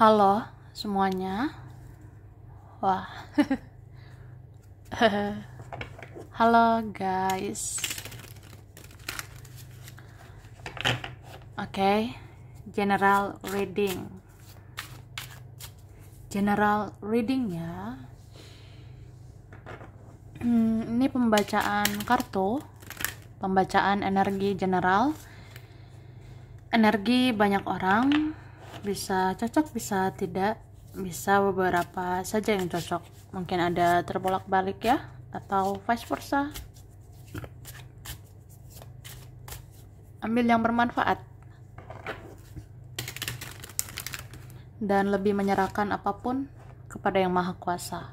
Halo semuanya. Wah. Halo guys. Oke. General reading. General readingnya ini pembacaan kartu, pembacaan energi general, energi banyak orang, bisa cocok bisa tidak, bisa beberapa saja yang cocok, mungkin ada terbolak-balik ya, atau vice versa. Ambil yang bermanfaat dan lebih menyerahkan apapun kepada yang maha kuasa.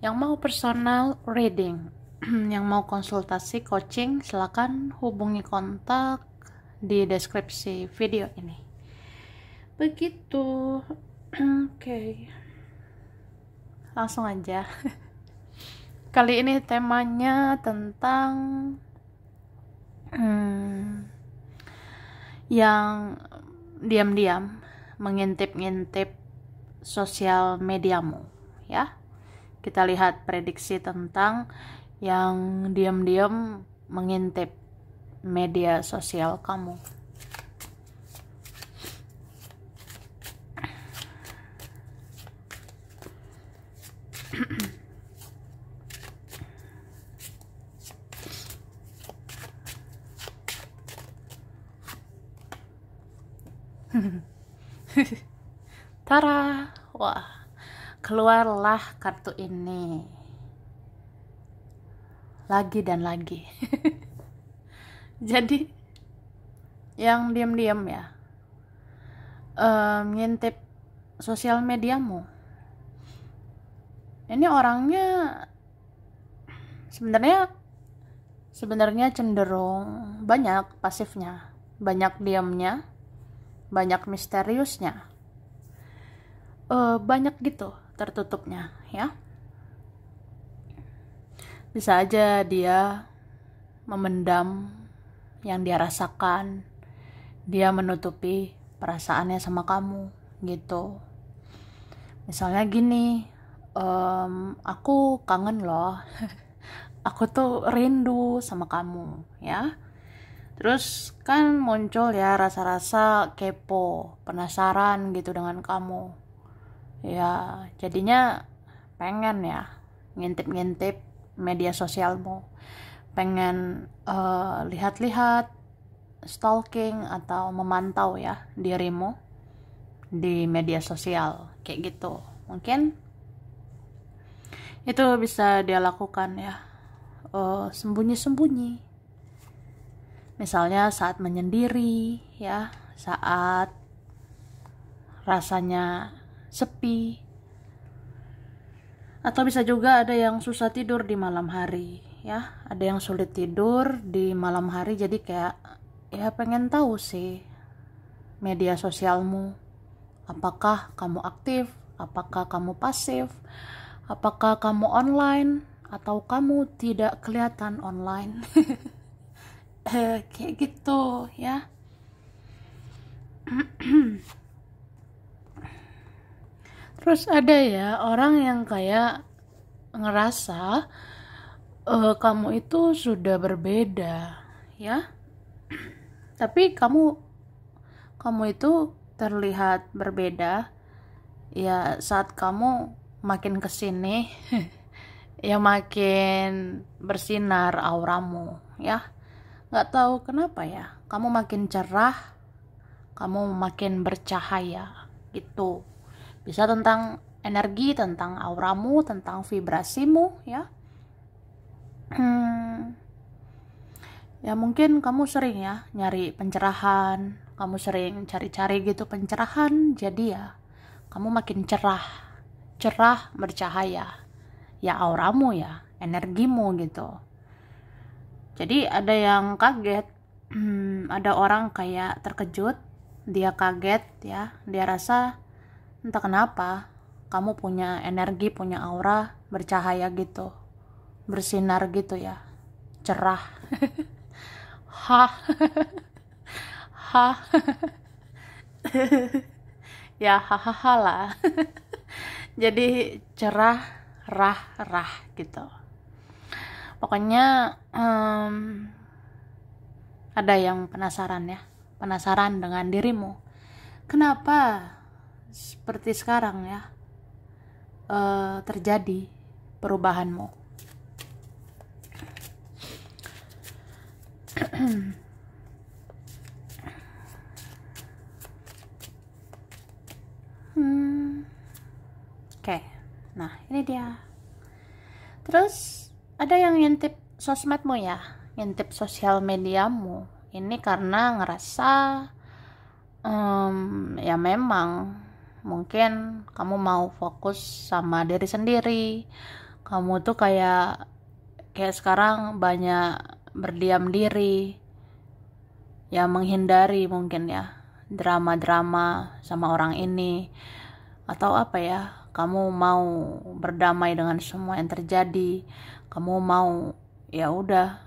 Yang mau personal reading, yang mau konsultasi coaching, silakan hubungi kontak di deskripsi video ini. Begitu. Oke. Langsung aja. Kali ini temanya tentang yang diam-diam mengintip-ngintip sosial mediamu, ya. Kita lihat prediksi tentang yang diam-diam mengintip media sosial kamu. Tara, wah, keluarlah kartu ini lagi dan lagi. Jadi yang diam-diam ya ngintip sosial mediamu, ini orangnya sebenarnya cenderung banyak pasifnya, banyak diamnya, banyak misteriusnya, banyak gitu tertutupnya ya. Bisa aja dia memendam yang dia rasakan, dia menutupi perasaannya sama kamu gitu. Misalnya gini, aku kangen loh, aku tuh rindu sama kamu ya. Terus kan muncul ya rasa-rasa kepo, penasaran gitu dengan kamu. Ya, jadinya pengen ya ngintip-ngintip media sosialmu. Pengen lihat-lihat, stalking atau memantau ya dirimu di media sosial kayak gitu. Mungkin itu bisa dia lakukan ya, sembunyi-sembunyi. Misalnya saat menyendiri ya, saat rasanya sepi, atau bisa juga ada yang susah tidur di malam hari ya, ada yang sulit tidur di malam hari, jadi kayak ya pengen tahu sih media sosialmu, apakah kamu aktif, apakah kamu pasif, apakah kamu online atau kamu tidak kelihatan online. Kayak gitu ya. Terus ada ya orang yang kayak ngerasa kamu itu sudah berbeda ya, tapi kamu itu terlihat berbeda ya saat kamu makin kesini ya makin bersinar auramu ya. Nggak tahu kenapa ya, kamu makin cerah, kamu makin bercahaya gitu. Bisa tentang energi, tentang auramu, tentang vibrasimu ya. Ya mungkin kamu sering ya nyari pencerahan, kamu sering cari-cari gitu pencerahan, jadi ya kamu makin cerah bercahaya ya, auramu ya, energimu gitu. Jadi ada yang kaget, ada orang kayak terkejut, dia kaget ya, dia rasa entah kenapa kamu punya energi, punya aura bercahaya gitu, bersinar gitu ya, cerah. Hah. Hah. Ya hahaha lah. Jadi cerah, rah gitu. Pokoknya ada yang penasaran ya, penasaran dengan dirimu. Kenapa seperti sekarang ya terjadi perubahanmu? Oke, nah ini dia. Terus ada yang ngintip sosmedmu ya, ngintip sosial mediamu. Ini karena ngerasa ya memang mungkin kamu mau fokus sama diri sendiri. Kamu tuh kayak sekarang banyak berdiam diri, ya menghindari mungkin ya drama-drama sama orang ini, atau apa ya, kamu mau berdamai dengan semua yang terjadi. Kamu mau ya udah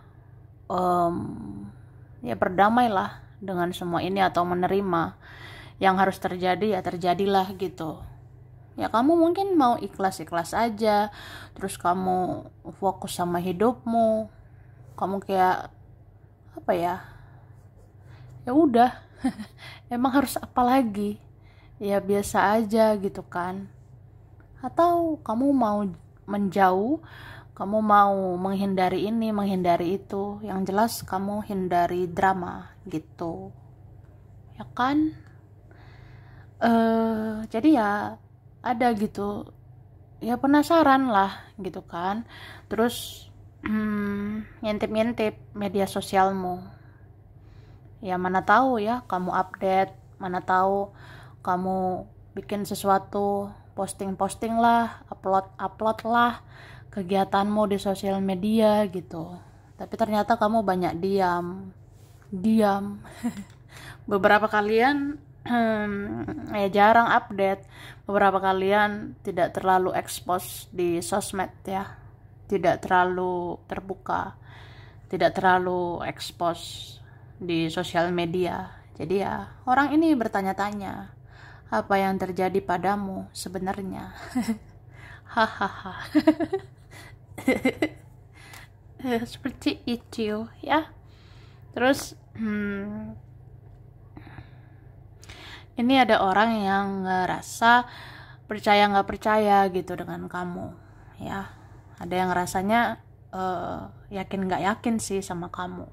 ya berdamailah dengan semua ini, atau menerima yang harus terjadi ya terjadilah gitu. Ya kamu mungkin mau ikhlas-ikhlas aja, terus kamu fokus sama hidupmu. Kamu kayak apa ya, ya udah emang harus apa lagi, ya biasa aja gitu kan. Atau kamu mau menjauh, kamu mau menghindari ini, menghindari itu. Yang jelas kamu hindari drama gitu, ya kan. Jadi ya ada gitu, ya penasaran lah gitu kan. Terus ngintip-ngintip media sosialmu. Ya mana tahu ya kamu update, mana tahu kamu bikin sesuatu, posting lah, upload lah kegiatanmu di sosial media gitu. Tapi ternyata kamu banyak diam. Beberapa kalian ya jarang update. Beberapa kalian tidak terlalu expose di sosmed ya, tidak terlalu terbuka, tidak terlalu expose di sosial media. Jadi ya orang ini bertanya-tanya, apa yang terjadi padamu sebenarnya? Hahaha. Seperti itu ya. Terus ini ada orang yang ngerasa percaya nggak percaya gitu dengan kamu ya. Ada yang rasanya yakin nggak yakin sih sama kamu.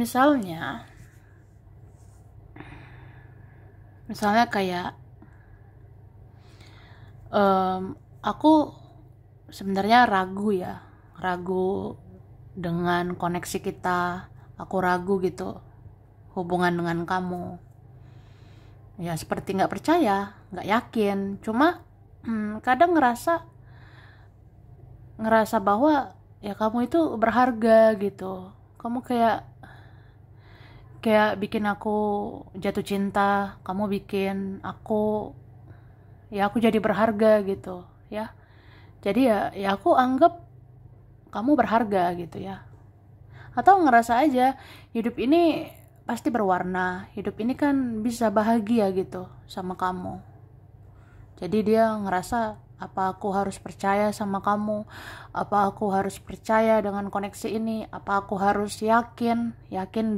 Misalnya kayak aku sebenarnya ragu dengan koneksi kita. Aku ragu gitu hubungan dengan kamu. Ya seperti nggak percaya, nggak yakin. Cuma kadang ngerasa bahwa ya kamu itu berharga gitu. Kamu kayak bikin aku jatuh cinta. Kamu bikin aku jadi berharga gitu ya. Jadi ya aku anggap kamu berharga gitu ya. Atau ngerasa aja hidup ini pasti berwarna, hidup ini kan bisa bahagia gitu sama kamu. Jadi dia ngerasa, apa aku harus percaya sama kamu, apa aku harus percaya dengan koneksi ini, apa aku harus yakin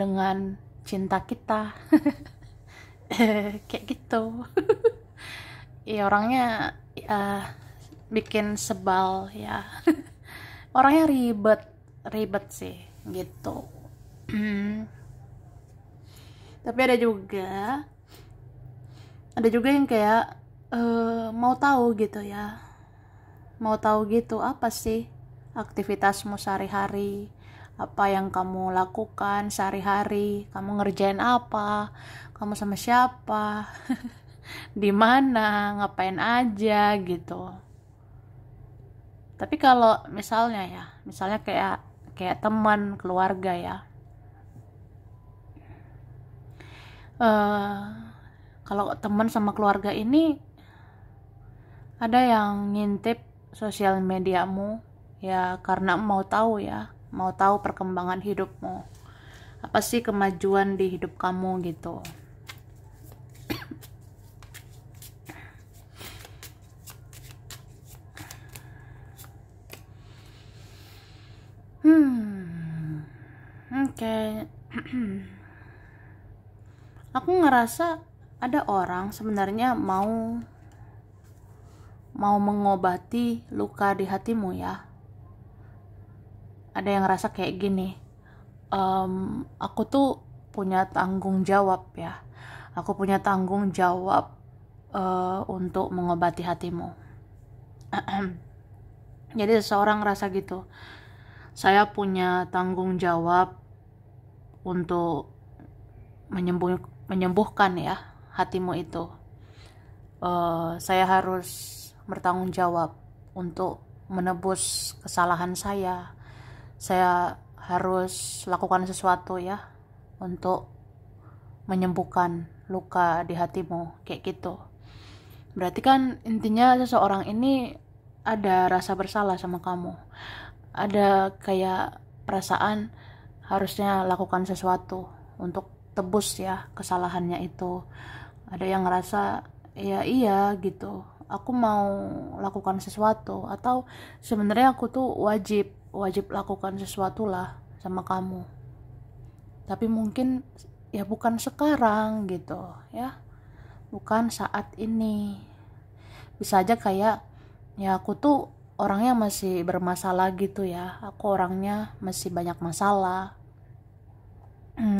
dengan cinta kita. Kayak gitu. Ya orangnya bikin sebal ya. Orangnya ribet sih gitu. Tapi ada juga yang kayak mau tahu gitu ya, apa sih aktivitasmu sehari-hari, apa yang kamu lakukan sehari-hari, kamu ngerjain apa, kamu sama siapa, di mana, ngapain aja gitu. Tapi kalau misalnya kayak teman, keluarga ya, kalau teman sama keluarga ini ada yang ngintip sosial mediamu ya karena mau tahu perkembangan hidupmu, apa sih kemajuan di hidup kamu gitu. Kayak aku ngerasa ada orang sebenarnya mau mengobati luka di hatimu ya. Ada yang ngerasa kayak gini, aku tuh punya tanggung jawab ya. Aku punya tanggung jawab untuk mengobati hatimu. Jadi seseorang ngerasa gitu, saya punya tanggung jawab untuk menyembuhkan ya hatimu itu. Saya harus bertanggung jawab untuk menebus kesalahan saya. Saya harus lakukan sesuatu ya untuk menyembuhkan luka di hatimu, kayak gitu. Berarti kan intinya seseorang ini ada rasa bersalah sama kamu. Ada kayak perasaan harusnya lakukan sesuatu untuk tebus ya kesalahannya itu. Ada yang ngerasa ya iya gitu, aku mau lakukan sesuatu, atau sebenarnya aku tuh wajib lakukan sesuatu lah sama kamu, tapi mungkin ya bukan sekarang gitu ya, bukan saat ini. Bisa aja kayak ya aku tuh orangnya masih bermasalah gitu ya, aku orangnya masih banyak masalah,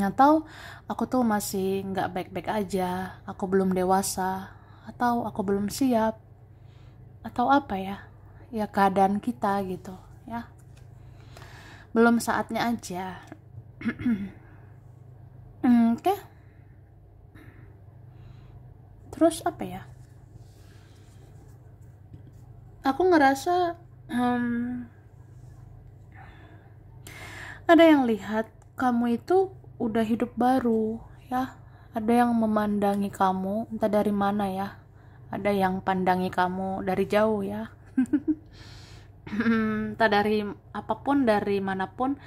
atau aku tuh masih nggak baik-baik aja, aku belum dewasa, atau aku belum siap, atau apa ya, ya keadaan kita gitu ya, belum saatnya aja. Oke. Terus apa ya, aku ngerasa ada yang lihat kamu itu udah hidup baru ya, ada yang memandangi kamu entah dari mana ya, ada yang pandangi kamu dari jauh ya. Entah dari apapun, dari manapun,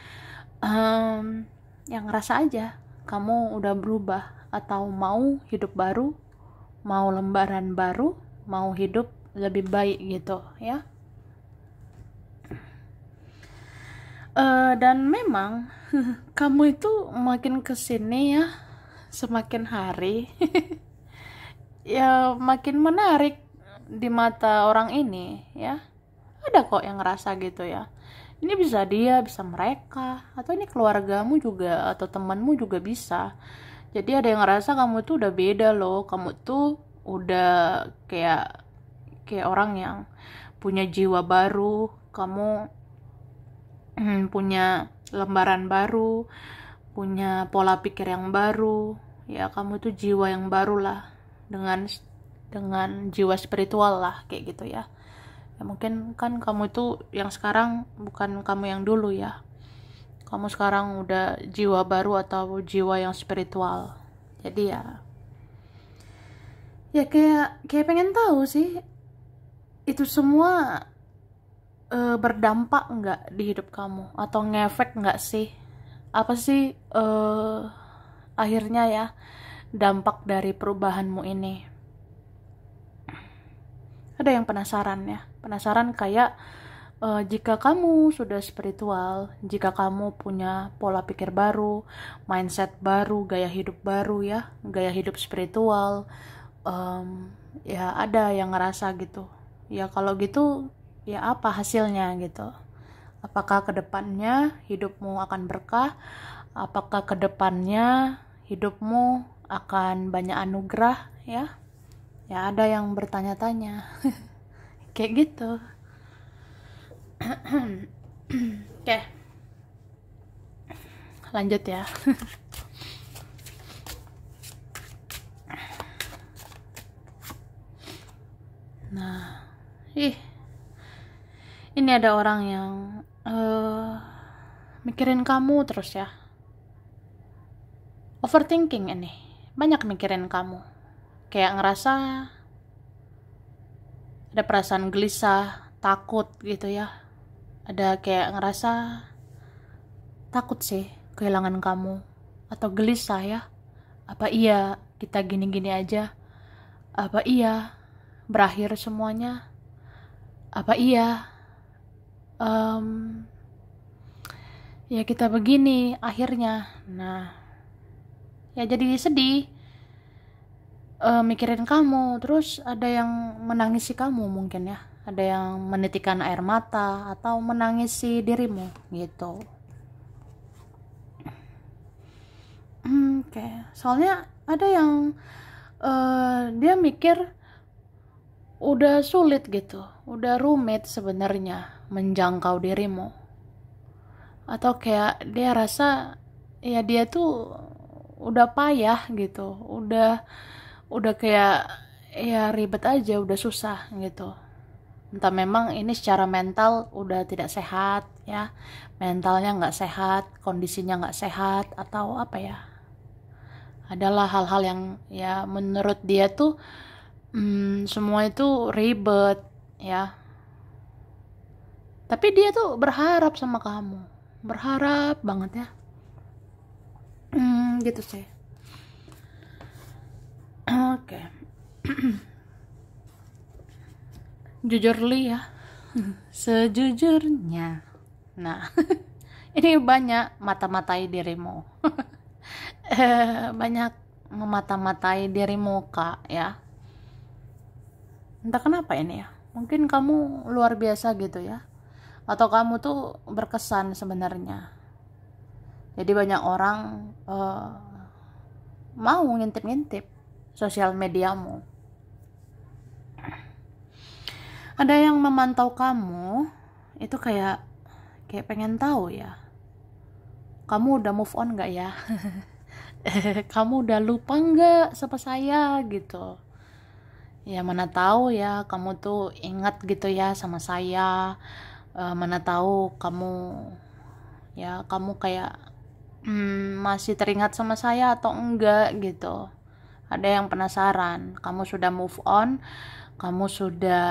yang ngerasa aja kamu udah berubah, atau mau hidup baru, mau lembaran baru, mau hidup lebih baik gitu ya. Dan memang kamu itu makin kesini ya, semakin hari ya makin menarik di mata orang ini ya. Ada kok yang ngerasa gitu ya, ini bisa dia, bisa mereka, atau ini keluargamu juga, atau temanmu juga bisa. Jadi ada yang ngerasa kamu tuh udah beda loh, kamu tuh udah kayak orang yang punya jiwa baru, kamu punya lembaran baru, punya pola pikir yang baru ya, kamu tuh jiwa yang baru lah, dengan jiwa spiritual lah, kayak gitu ya. Ya mungkin kan kamu itu yang sekarang bukan kamu yang dulu ya, kamu sekarang udah jiwa baru atau jiwa yang spiritual. Jadi ya kayak pengen tahu sih, itu semua berdampak nggak di hidup kamu, atau ngefek nggak sih, apa sih akhirnya ya dampak dari perubahanmu ini. Ada yang penasaran kayak jika kamu sudah spiritual, jika kamu punya pola pikir baru, mindset baru, gaya hidup baru ya, gaya hidup spiritual, ya ada yang ngerasa gitu ya, kalau gitu ya apa hasilnya gitu. Apakah kedepannya hidupmu akan berkah, apakah kedepannya hidupmu akan banyak anugerah ya. Ya ada yang bertanya-tanya kayak gitu. Oke, lanjut ya. Nah, ini ada orang yang mikirin kamu terus ya, overthinking ini, banyak mikirin kamu, kayak ngerasa ada perasaan gelisah, takut gitu ya. Ada kayak ngerasa takut sih kehilangan kamu, atau gelisah ya. Apa iya kita gini-gini aja? Apa iya berakhir semuanya? Apa iya ya kita begini akhirnya. Nah, ya jadi sedih, mikirin kamu, terus ada yang menangisi kamu mungkin ya, ada yang menitikkan air mata atau menangisi dirimu gitu. Oke, soalnya ada yang dia mikir udah sulit gitu, udah rumit sebenarnya menjangkau dirimu, atau kayak dia rasa ya dia tuh udah payah gitu, udah kayak ya ribet aja, udah susah gitu. Entah memang ini secara mental udah tidak sehat ya, mentalnya nggak sehat, kondisinya nggak sehat, atau apa ya, adalah hal-hal yang ya menurut dia tuh semua itu ribet ya. Tapi dia tuh berharap sama kamu, berharap banget ya. Gitu sih. Oke. Jujur li ya, sejujurnya. Nah, ini banyak mata-matai dirimu. Banyak memata-matai dirimu kak ya. Entah kenapa ini ya, mungkin kamu luar biasa gitu ya, atau kamu tuh berkesan sebenarnya. Jadi banyak orang mau ngintip-ngintip sosial mediamu. Ada yang memantau kamu itu kayak pengen tahu ya, kamu udah move on gak ya? Kamu udah lupa gak sama saya gitu. Ya mana tahu ya kamu tuh ingat gitu ya sama saya. Mana tahu kamu ya kamu kayak masih teringat sama saya atau enggak gitu. Ada yang penasaran, kamu sudah move on, kamu sudah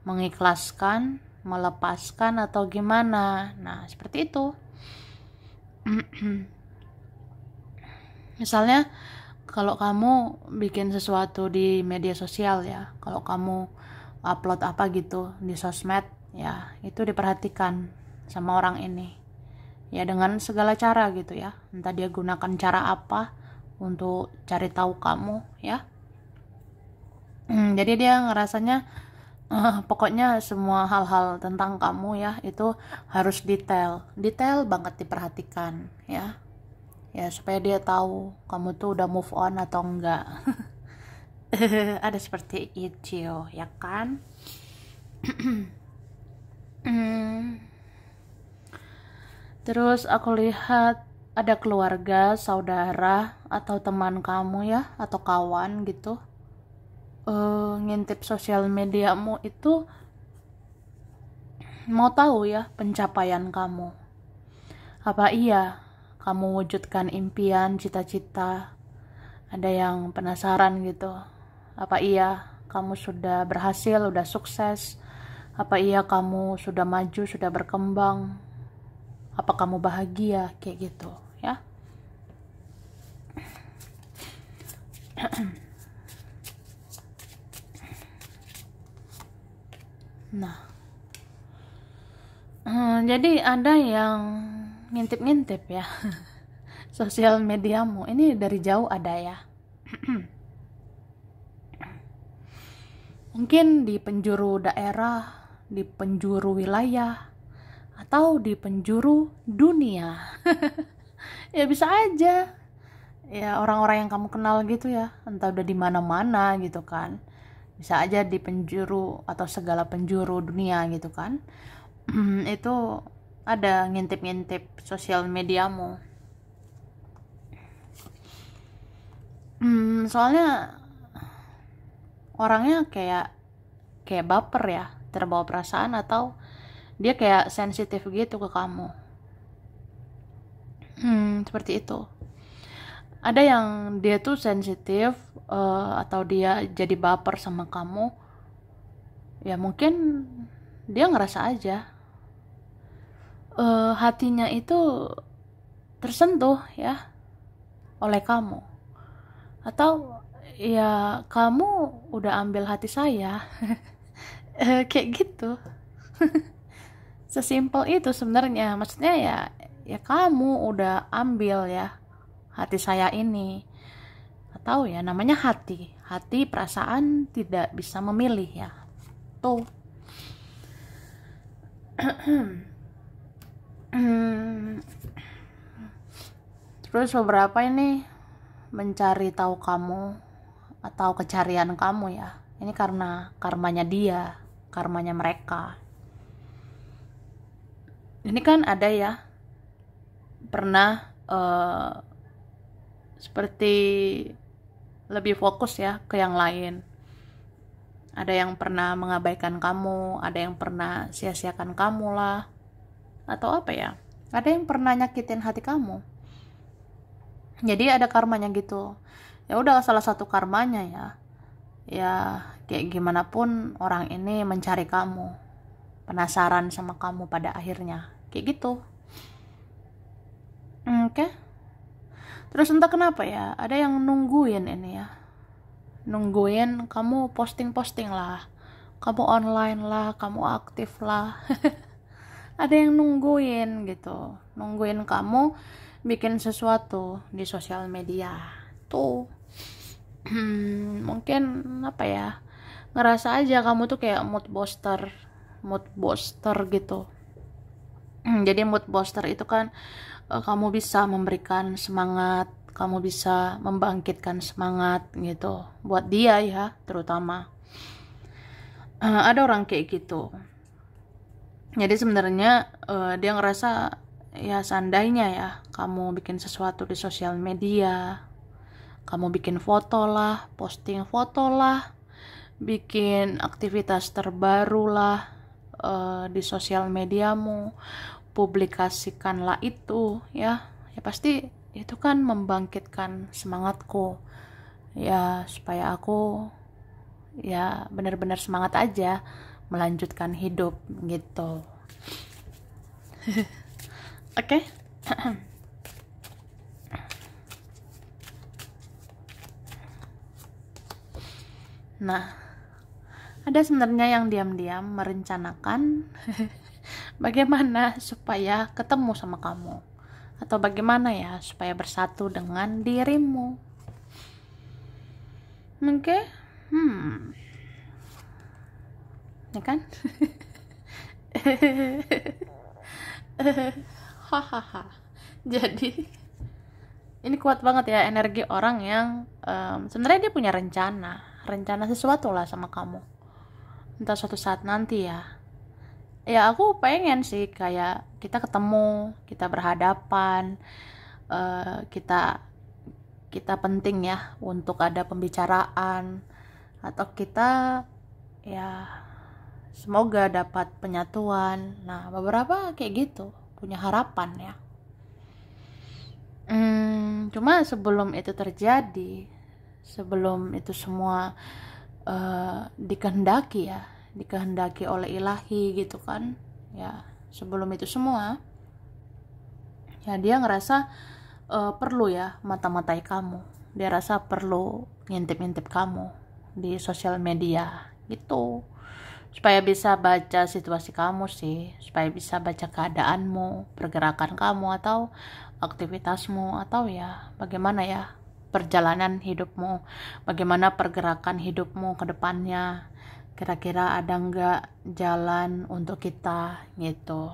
mengikhlaskan, melepaskan atau gimana. Nah seperti itu. Misalnya kalau kamu bikin sesuatu di media sosial ya, kalau kamu upload apa gitu di sosmed ya, itu diperhatikan sama orang ini ya, dengan segala cara gitu ya, entah dia gunakan cara apa untuk cari tahu kamu ya. Jadi dia ngerasanya pokoknya semua hal-hal tentang kamu ya itu harus detail banget diperhatikan ya, supaya dia tahu kamu tuh udah move on atau enggak. Ada seperti itu ya kan. Terus aku lihat ada keluarga, saudara atau teman kamu ya, atau kawan gitu, ngintip sosial mediamu itu mau tahu ya pencapaian kamu. Apa iya kamu wujudkan impian, cita-cita? Ada yang penasaran gitu. Apa iya kamu sudah berhasil, sudah sukses? Apa iya kamu sudah maju, sudah berkembang? Apa kamu bahagia? Kayak gitu ya. Nah, jadi ada yang ngintip-ngintip ya sosial mediamu. Ini dari jauh ada ya. Mungkin di penjuru daerah, di penjuru wilayah, atau di penjuru dunia. Ya bisa aja ya, orang-orang yang kamu kenal gitu ya, entah udah di mana-mana gitu kan, bisa aja di penjuru atau segala penjuru dunia gitu kan. Itu ada ngintip-ngintip sosial mediamu. Soalnya orangnya kayak baper ya, terbawa perasaan, atau dia kayak sensitif gitu ke kamu. Seperti itu. Ada yang dia tuh sensitif, atau dia jadi baper sama kamu ya, mungkin dia ngerasa aja hatinya itu tersentuh ya oleh kamu, atau ya kamu udah ambil hati saya. Kayak gitu. Sesimpel itu sebenarnya, maksudnya ya ya kamu udah ambil ya hati saya ini. Atau ya namanya hati perasaan tidak bisa memilih ya tuh. Terus beberapa ini mencari tahu kamu atau kecarian kamu ya, ini karena karmanya dia, karmanya mereka. Ini kan ada ya pernah seperti lebih fokus ya ke yang lain. Ada yang pernah mengabaikan kamu, ada yang pernah sia-siakan kamu lah, atau apa ya, ada yang pernah nyakitin hati kamu. Jadi ada karmanya gitu. Ya udah, salah satu karmanya ya kayak gimana pun orang ini mencari kamu, penasaran sama kamu pada akhirnya kayak gitu. Oke. Terus entah kenapa ya, ada yang nungguin ini ya, nungguin kamu posting lah, kamu online lah, kamu aktif lah. Ada yang nungguin gitu, nungguin kamu bikin sesuatu di sosial media tuh. Mungkin apa ya, ngerasa aja kamu tuh kayak mood booster gitu. Jadi mood booster itu kan kamu bisa memberikan semangat, kamu bisa membangkitkan semangat gitu buat dia ya, terutama ada orang kayak gitu. Jadi sebenarnya dia ngerasa ya, seandainya ya kamu bikin sesuatu di sosial media, kamu bikin foto lah, posting foto lah, bikin aktivitas terbaru lah di sosial mediamu, publikasikanlah itu ya pasti itu kan membangkitkan semangatku ya, supaya aku ya benar-benar semangat aja melanjutkan hidup gitu. Oke. Nah, ada sebenarnya yang diam-diam merencanakan bagaimana supaya ketemu sama kamu, atau bagaimana ya supaya bersatu dengan dirimu. Oke. Ya kan? Hahaha. Jadi ini kuat banget ya energi orang yang sebenarnya dia punya rencana sesuatu lah sama kamu, entah suatu saat nanti ya. Ya aku pengen sih kayak kita ketemu, kita berhadapan, kita penting ya untuk ada pembicaraan, atau kita ya semoga dapat penyatuan. Nah beberapa kayak gitu punya harapan ya. Cuma sebelum itu terjadi, sebelum itu semua dikehendaki oleh ilahi gitu kan ya, sebelum itu semua ya dia ngerasa perlu ya mata-matai kamu, dia rasa perlu ngintip-ngintip kamu di sosial media gitu, supaya bisa baca situasi kamu sih, supaya bisa baca keadaanmu, pergerakan kamu atau aktivitasmu, atau ya bagaimana ya perjalanan hidupmu, bagaimana pergerakan hidupmu ke depannya, kira-kira ada nggak jalan untuk kita gitu.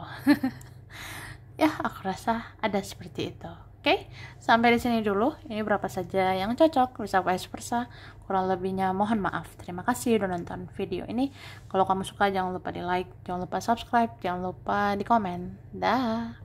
Ya aku rasa ada seperti itu. Oke, sampai di sini dulu. Ini berapa saja yang cocok, bisa vice versa. Kurang lebihnya mohon maaf. Terima kasih udah nonton video ini. Kalau kamu suka jangan lupa di like, jangan lupa subscribe, jangan lupa di komen. Dah.